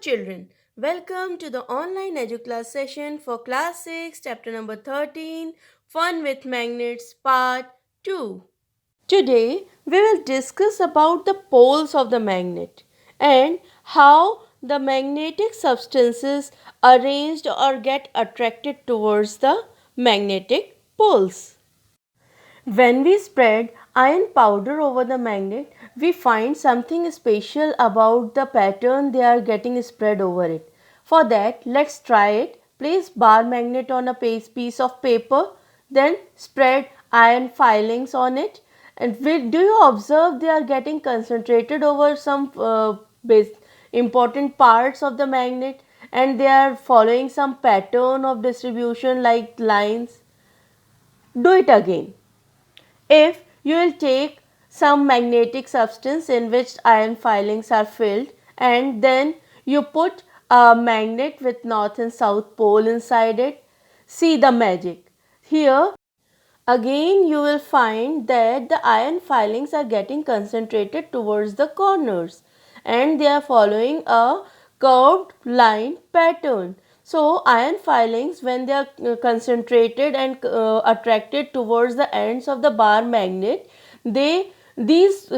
children, welcome to the online EduClass session for class 6, chapter number 13, Fun with Magnets, part 2. Today, we will discuss about the poles of the magnet and how the magnetic substances arranged or get attracted towards the magnetic poles. When we spread iron powder over the magnet, we find something special about the pattern they are getting spread over it. For that, let's try it. Place bar magnet on a piece of paper, then spread iron filings on it. And do you observe they are getting concentrated over some important parts of the magnet, and they are following some pattern of distribution like lines? Do it again. If you will take some magnetic substance in which iron filings are filled and then you put a magnet with north and south pole inside it, see the magic. Here again you will find that the iron filings are getting concentrated towards the corners and they are following a curved line pattern. So iron filings, when they are concentrated and attracted towards the ends of the bar magnet, these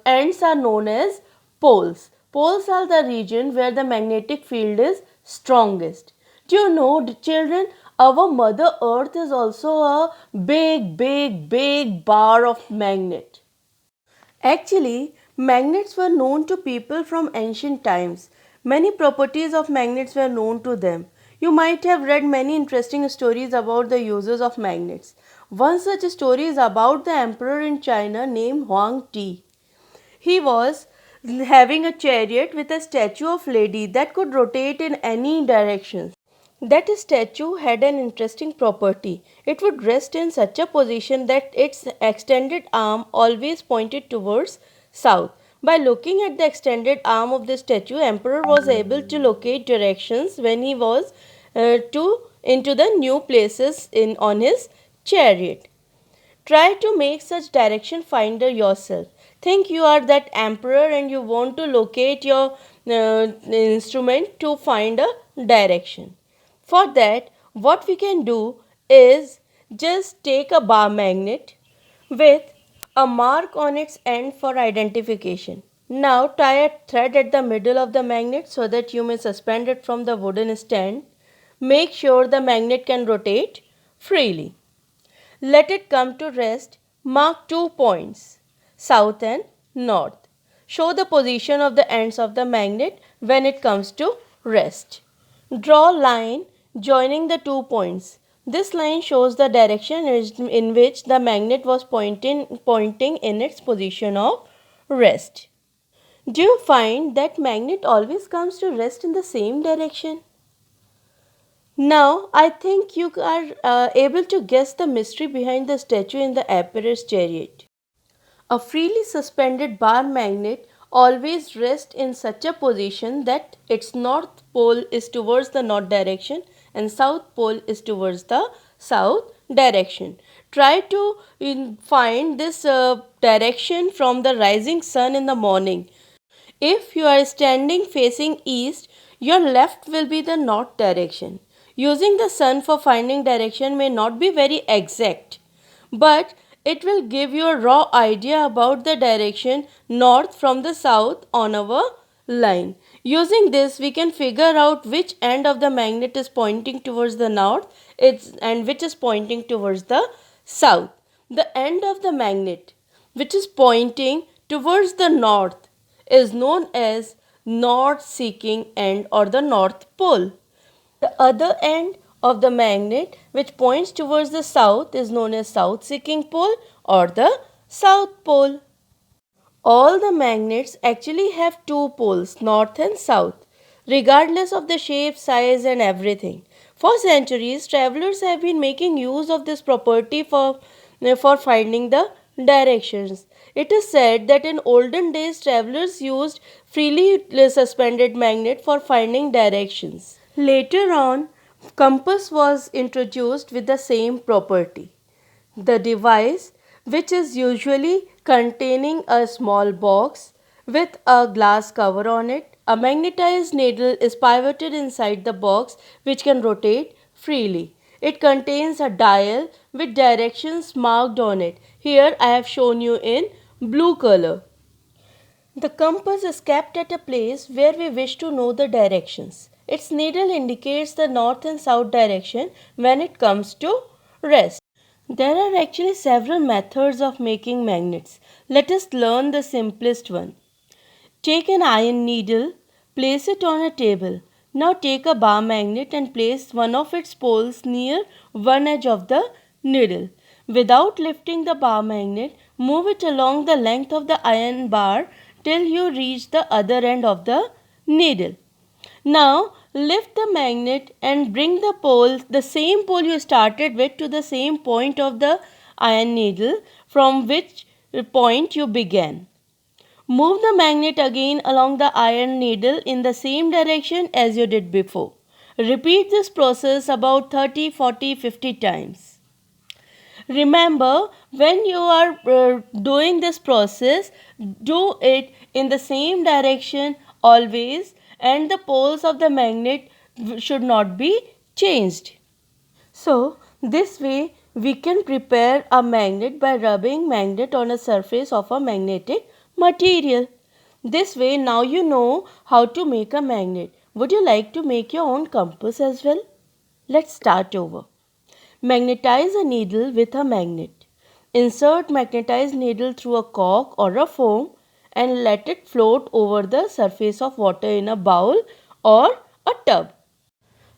ends are known as poles. Poles are the region where the magnetic field is strongest. Do you know, children, our mother earth is also a big bar of magnet. Actually, magnets were known to people from ancient times. Many properties of magnets were known to them. You might have read many interesting stories about the uses of magnets. One such story is about the emperor in China named Huang Ti. He was having a chariot with a statue of lady that could rotate in any direction. That statue had an interesting property. It would rest in such a position that its extended arm always pointed towards south. By looking at the extended arm of the statue, emperor was able to locate directions when he was into the new places in on his chariot. Try to make such direction finder yourself. Think you are that emperor and you want to locate your instrument to find a direction. For that, what we can do is just take a bar magnet with a mark on its end for identification. Now tie a thread at the middle of the magnet so that you may suspend it from the wooden stand. Make sure the magnet can rotate freely. Let it come to rest. Mark 2 points, south and north. Show the position of the ends of the magnet when it comes to rest. Draw a line joining the 2 points. This line shows the direction in which the magnet was pointing in its position of rest. Do you find that magnet always comes to rest in the same direction? Now, I think you are able to guess the mystery behind the statue in the emperor's chariot. A freely suspended bar magnet always rests in such a position that its north pole is towards the north direction and south pole is towards the south direction. Try to find this direction from the rising sun in the morning. If you are standing facing east, your left will be the north direction. Using the sun for finding direction may not be very exact, but it will give you a raw idea about the direction north from the south on our line. Using this, we can figure out which end of the magnet is pointing towards the north and which is pointing towards the south. The end of the magnet which is pointing towards the north is known as north seeking end or the north pole. The other end of the magnet which points towards the south is known as south seeking pole or the south pole. All the magnets actually have two poles, north and south, regardless of the shape, size and everything. For centuries, travelers have been making use of this property for finding the directions. It is said that in olden days, travelers used freely suspended magnet for finding directions. Later on, compass was introduced with the same property. The device, which is usually containing a small box with a glass cover on it, A magnetized needle is pivoted inside the box which can rotate freely. It contains a dial with directions marked on it. Here I have shown you in blue color. The compass is kept at a place where we wish to know the directions. Its needle indicates the north and south direction when it comes to rest. There are actually several methods of making magnets. Let us learn the simplest one. Take an iron needle, place it on a table. Now take a bar magnet and place one of its poles near one edge of the needle. Without lifting the bar magnet, move it along the length of the iron bar till you reach the other end of the needle. Now lift the magnet and bring the same pole you started with, to the same point of the iron needle from which point you began. Move the magnet again along the iron needle in the same direction as you did before. Repeat this process about 30, 40, 50 times. Remember, when you are doing this process, do it in the same direction always, and the poles of the magnet should not be changed. So, this way we can prepare a magnet by rubbing magnet on a surface of a magnetic material. This way now you know how to make a magnet. Would you like to make your own compass as well? Let's start over. Magnetize a needle with a magnet. Insert magnetized needle through a cork or a foam and let it float over the surface of water in a bowl or a tub.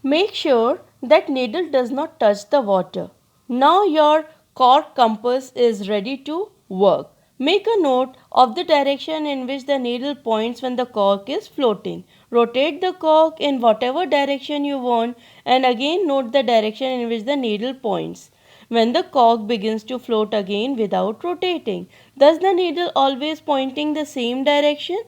Make sure that needle does not touch the water. Now your cork compass is ready to work. Make a note of the direction in which the needle points when the cork is floating. Rotate the cork in whatever direction you want, and again note the direction in which the needle points when the cork begins to float again without rotating. Does the needle always pointing the same direction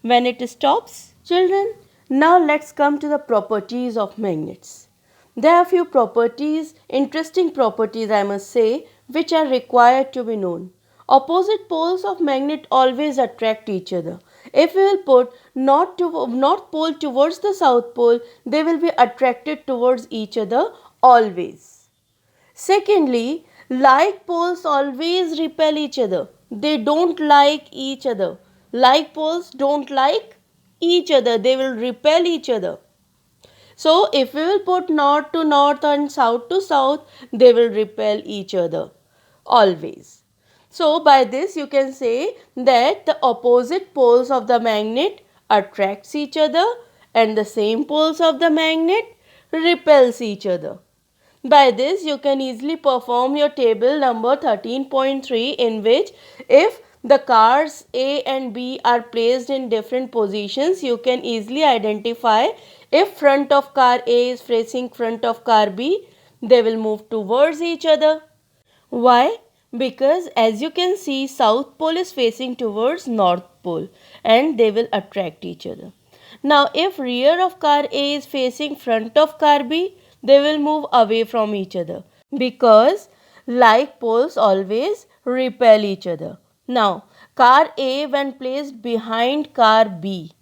when it stops? Children, now let's come to the properties of magnets. There are few properties, interesting properties I must say, which are required to be known. Opposite poles of magnet always attract each other. If we will put north pole towards the south pole, they will be attracted towards each other always. Secondly, like poles always repel each other. They don't like each other. Like poles don't like each other. They will repel each other. So, if we will put north to north and south to south, they will repel each other always. So, by this you can say that the opposite poles of the magnet attracts each other and the same poles of the magnet repels each other. By this, you can easily perform your table number 13.3, in which if the cars A and B are placed in different positions, you can easily identify if front of car A is facing front of car B, they will move towards each other. Why? Because as you can see, south pole is facing towards north pole and they will attract each other. Now if rear of car A is facing front of car B, they will move away from each other, because like poles always repel each other. Now car A, when placed behind car B,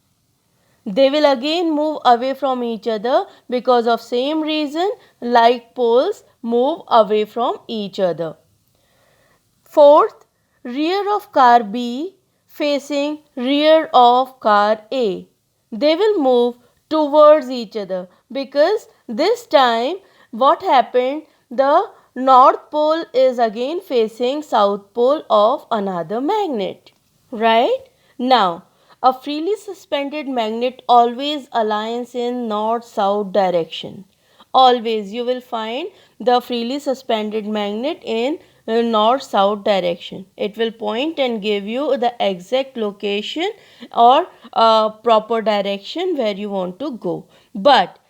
they will again move away from each other, because of same reason like poles move away from each other. Fourth, rear of car B facing rear of car A. They will move towards each other, because this time what happened, the north pole is again facing south pole of another magnet. Right? Now, a freely suspended magnet always aligns in north-south direction. Always you will find the freely suspended magnet in north-south direction. It will point and give you the exact location or proper direction where you want to go. But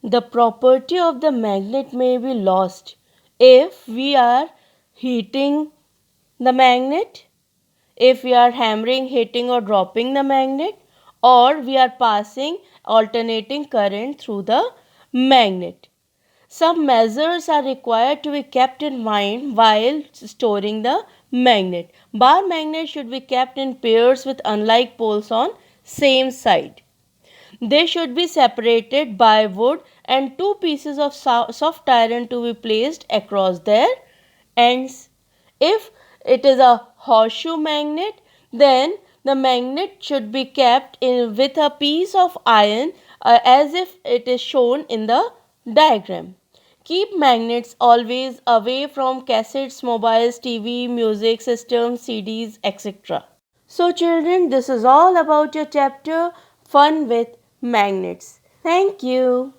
the property of the magnet may be lost if we are heating the magnet, if we are hammering, hitting or dropping the magnet, or we are passing alternating current through the magnet. Some measures are required to be kept in mind while storing the magnet. Bar magnet should be kept in pairs with unlike poles on same side. They should be separated by wood and two pieces of soft iron to be placed across their ends. If it is a horseshoe magnet, then the magnet should be kept in with a piece of iron as if it is shown in the diagram. Keep magnets always away from cassettes, mobiles, TV, music systems, CDs, etc. So children, this is all about your chapter Fun with Magnets. Thank you.